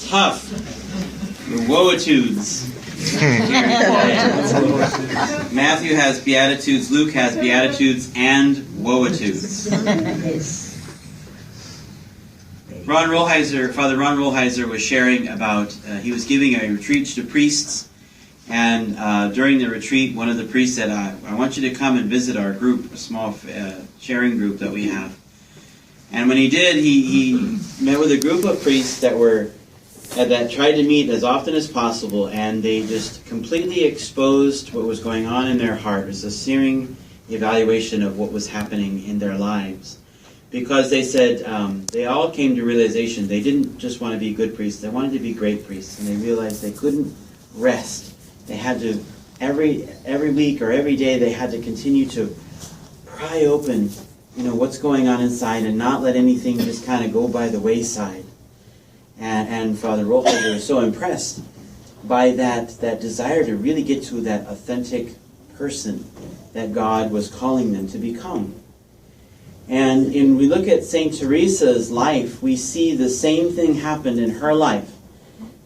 tough. The Woitudes. Matthew has Beatitudes, Luke has Beatitudes and Woitudes. Father Ron Rolheiser was sharing about, he was giving a retreat to priests, and during the retreat, one of the priests said, I want you to come and visit our group, a small sharing group that we have. And when he did, he met with a group of priests that tried to meet as often as possible, and they just completely exposed what was going on in their heart. It was a searing evaluation of what was happening in their lives. Because they said, they all came to realization they didn't just want to be good priests, they wanted to be great priests. And they realized they couldn't rest. They had to, every week or every day, they had to continue to pry open, what's going on inside and not let anything just kind of go by the wayside. And Father Rolheiser was so impressed by that desire to really get to that authentic person that God was calling them to become. And when we look at St. Teresa's life, we see the same thing happened in her life.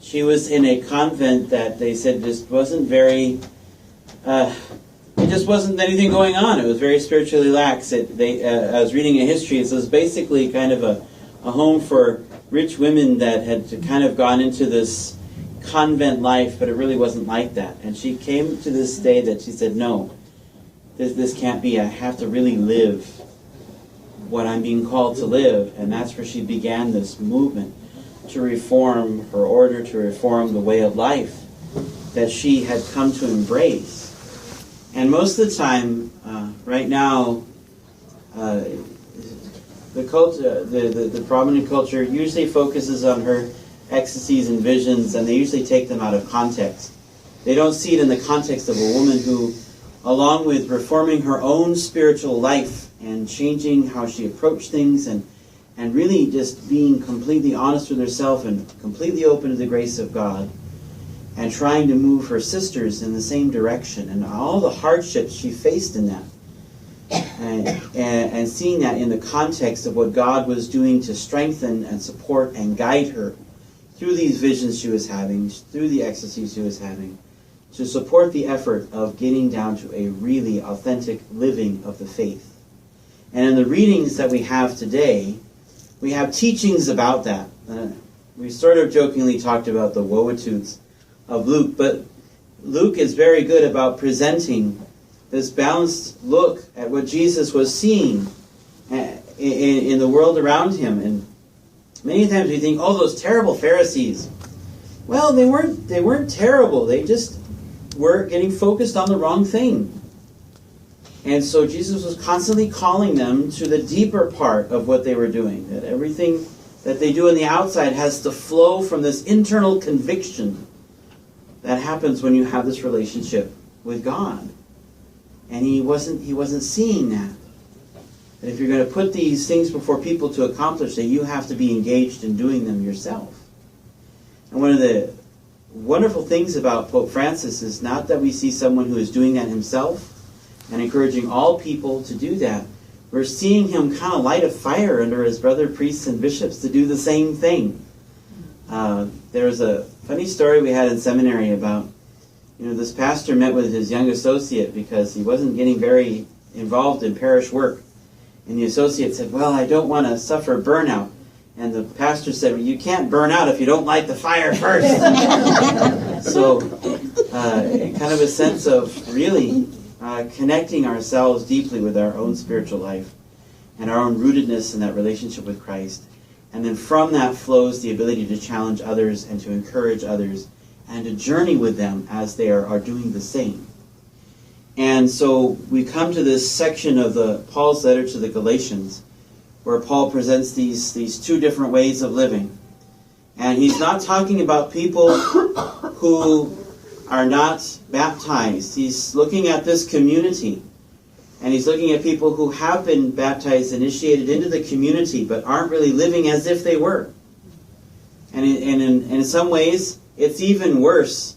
She was in a convent that they said just wasn't very, it just wasn't anything going on. It was very spiritually lax. I was reading a history. It was basically kind of a home for rich women that had kind of gone into this convent life, but it really wasn't like that. And she came to this day that she said, no, this can't be. I have to really live what I'm being called to live. And that's where she began this movement to reform her order, to reform the way of life that she had come to embrace. And most of the time, right now, the culture, the prominent culture usually focuses on her ecstasies and visions, and they usually take them out of context. They don't see it in the context of a woman who, along with reforming her own spiritual life and changing how she approached things and really just being completely honest with herself and completely open to the grace of God and trying to move her sisters in the same direction, and all the hardships she faced in that. And seeing that in the context of what God was doing to strengthen and support and guide her through these visions she was having, through the ecstasies she was having, to support the effort of getting down to a really authentic living of the faith. And in the readings that we have today, we have teachings about that. We sort of jokingly talked about the Woitudes of Luke, but Luke is very good about presenting this balanced look at what Jesus was seeing in the world around him. And many times we think, oh, those terrible Pharisees. Well, they weren't terrible. They just were getting focused on the wrong thing. And so Jesus was constantly calling them to the deeper part of what they were doing. That everything that they do on the outside has to flow from this internal conviction that happens when you have this relationship with God. And he wasn't seeing that. That if you're going to put these things before people to accomplish, that you have to be engaged in doing them yourself. And one of the wonderful things about Pope Francis is not that we see someone who is doing that himself and encouraging all people to do that. We're seeing him kind of light a fire under his brother priests and bishops to do the same thing. There was a funny story we had in seminary about, this pastor met with his young associate because he wasn't getting very involved in parish work. And the associate said, well, I don't want to suffer burnout. And the pastor said, well, you can't burn out if you don't light the fire first. So, kind of a sense of really connecting ourselves deeply with our own spiritual life and our own rootedness in that relationship with Christ. And then from that flows the ability to challenge others and to encourage others and to journey with them as they are doing the same. And so we come to this section of Paul's letter to the Galatians, where Paul presents these two different ways of living. And he's not talking about people who are not baptized. He's looking at this community. And he's looking at people who have been baptized, initiated into the community, but aren't really living as if they were. And in some ways, it's even worse.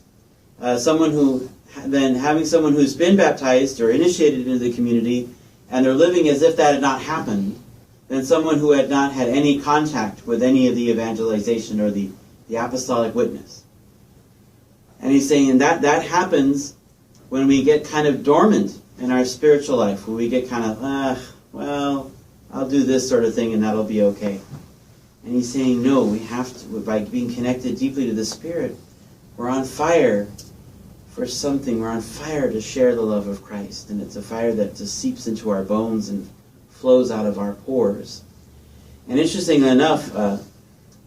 Than having someone who's been baptized or initiated into the community, and they're living as if that had not happened, than someone who had not had any contact with any of the evangelization or the the apostolic witness. And he's saying that happens when we get kind of dormant in our spiritual life, when we get kind of, well, I'll do this sort of thing and that'll be okay. And he's saying, no, we have to, by being connected deeply to the Spirit, we're on fire for something. We're on fire to share the love of Christ. And it's a fire that just seeps into our bones and flows out of our pores. And interestingly enough,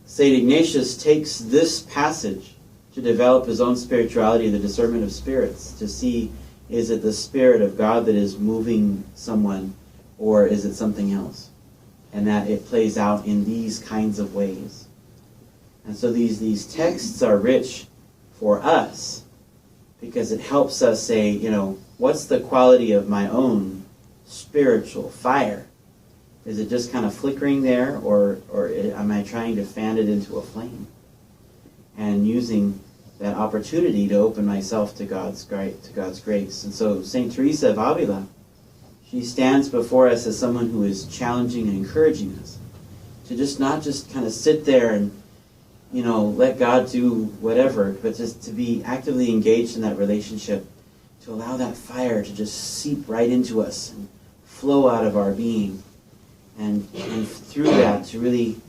St. Ignatius takes this passage to develop his own spirituality, the discernment of spirits, to see, is it the Spirit of God that is moving someone, or is it something else? And that it plays out in these kinds of ways. And so these texts are rich for us, because it helps us say, what's the quality of my own spiritual fire? Is it just kind of flickering there, or am I trying to fan it into a flame? And using that opportunity to open myself to God's grace. And so St. Teresa of Avila, she stands before us as someone who is challenging and encouraging us to just not just kind of sit there and let God do whatever, but just to be actively engaged in that relationship, to allow that fire to just seep right into us and flow out of our being. And through that, to really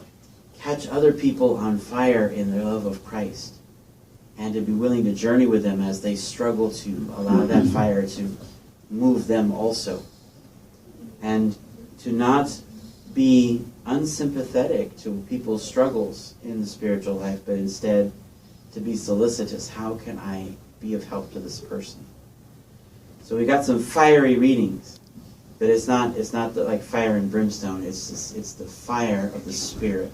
catch other people on fire in their love of Christ, and to be willing to journey with them as they struggle to allow that fire to move them also. And to not be unsympathetic to people's struggles in the spiritual life, but instead to be solicitous. How can I be of help to this person? So we got some fiery readings, but it's not like fire and brimstone. It's the fire of the Spirit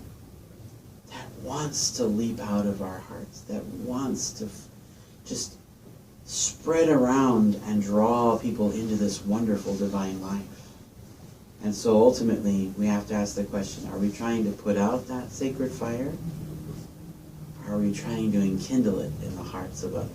that wants to leap out of our hearts, that wants to just spread around and draw people into this wonderful divine life. And so ultimately, we have to ask the question, are we trying to put out that sacred fire? Or are we trying to enkindle it in the hearts of others?